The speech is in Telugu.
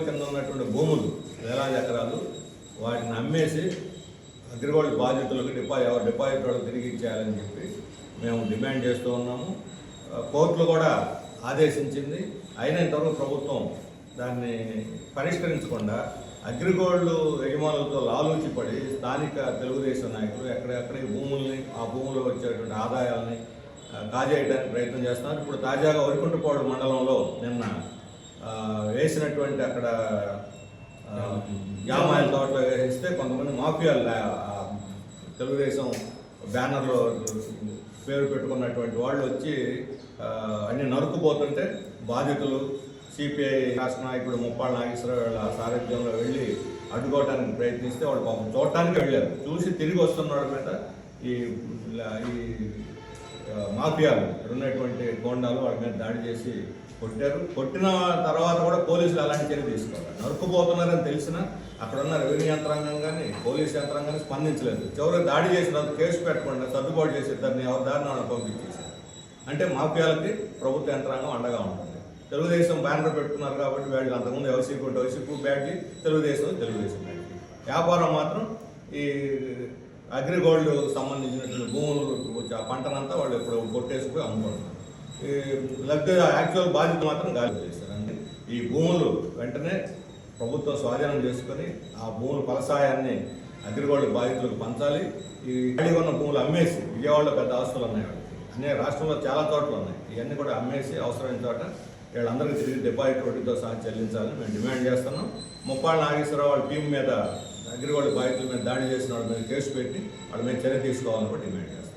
కింద ఉన్నటువంటి భూములు వేలాది ఎకరాలు వాటిని అమ్మేసి అగ్రిగోల్డ్ బాధితులకు ఎవరు డిపాజిట్ వాళ్ళకి తిరిగి ఇచ్చేయాలని చెప్పి మేము డిమాండ్ చేస్తూ ఉన్నాము. కోర్టులు కూడా ఆదేశించింది. అయినా ఇంతవరకు ప్రభుత్వం దాన్ని పరిష్కరించకుండా అగ్రిగోల్డ్ యజమానులతో లాలూచిపడి స్థానిక తెలుగుదేశం నాయకులు ఎక్కడెక్కడికి భూముల్ని ఆ భూముల్లో వచ్చేటువంటి ఆదాయాలని కాజేయడానికి ప్రయత్నం చేస్తున్నారు. ఇప్పుడు తాజాగా వరికుంటపాడు మండలంలో నిన్న వేసినటువంటి అక్కడ జామాయిల తోటలో వేస్తే కొంతమంది మాఫియాలు తెలుగుదేశం బ్యానర్లో పేరు పెట్టుకున్నటువంటి వాళ్ళు వచ్చి అన్ని నరుకుపోతుంటే బాధితులు సిపిఐ రాష్ట్ర నాయకుడు ముప్పాళ్ళ నాగేశ్వరరావు వాళ్ళ సారథ్యంలో వెళ్ళి అడ్డుకోవడానికి ప్రయత్నిస్తే వాళ్ళు పాపం చూడటానికి వెళ్ళారు. చూసి తిరిగి వస్తున్నవాడి మీద ఈ మాఫియాలు ఉన్నటువంటి గోండాలు వాళ్ళ మీద దాడి చేసి కొట్టారు. కొట్టిన తర్వాత కూడా పోలీసులు అలాంటి చర్య తీసుకోవాలి. నరుకుపోతున్నారని తెలిసినా అక్కడ ఉన్న రెవెన్యూ యంత్రాంగం కానీ పోలీసు యంత్రాంగాన్ని స్పందించలేదు. చివరికి దాడి చేసిన కేసు పెట్టకుండా సర్దుబాటు చేసి దాన్ని ఎవరి దారిని వాళ్ళని పంపించేశారు. అంటే మాఫియాలకి ప్రభుత్వ యంత్రాంగం అండగా ఉంటుంది. తెలుగుదేశం బ్యానర్ పెట్టుకున్నారు కాబట్టి వాళ్ళు అంతకుముందు వైసీపీ బ్యాడ్జీ, తెలుగుదేశం బ్యాడ్జీ. వ్యాపారం మాత్రం ఈ అగ్రిగోల్డ్ సంబంధించినటువంటి భూములు వచ్చి ఆ పంటనంతా వాళ్ళు ఇప్పుడు కొట్టేసుకుని అమ్ముకుంటున్నారు. లేకపోతే యాక్చువల్ బాధ్యత మాత్రం గాలి చేస్తారు. అంటే ఈ భూములు వెంటనే ప్రభుత్వం స్వాధీనం చేసుకొని ఆ భూముల ఫలసాయాన్ని అగ్రిగోల్డ్ బాధితులకు పంచాలి. ఈ ఖాళీ ఉన్న భూములు అమ్మేసి, విజయవాడలో పెద్ద ఆస్తులు ఉన్నాయి, అనే రాష్ట్రంలో చాలా చోట్ల ఉన్నాయి, ఇవన్నీ కూడా అమ్మేసి అవసరమైన చోట వీళ్ళందరికీ తిరిగి డిపాజిట్ వడ్డీతో సహా చెల్లించాలని మేము డిమాండ్ చేస్తున్నాం. ముప్పాళ్ళ నాగేశ్వరరావు వాళ్ళ టీం మీద అగ్రిగోల్డ్ బాధితుల మీద దాడి చేసిన వాళ్ళ మీద కేసు పెట్టి వాళ్ళ మీద చర్య తీసుకోవాలని కూడా డిమాండ్ చేస్తాం.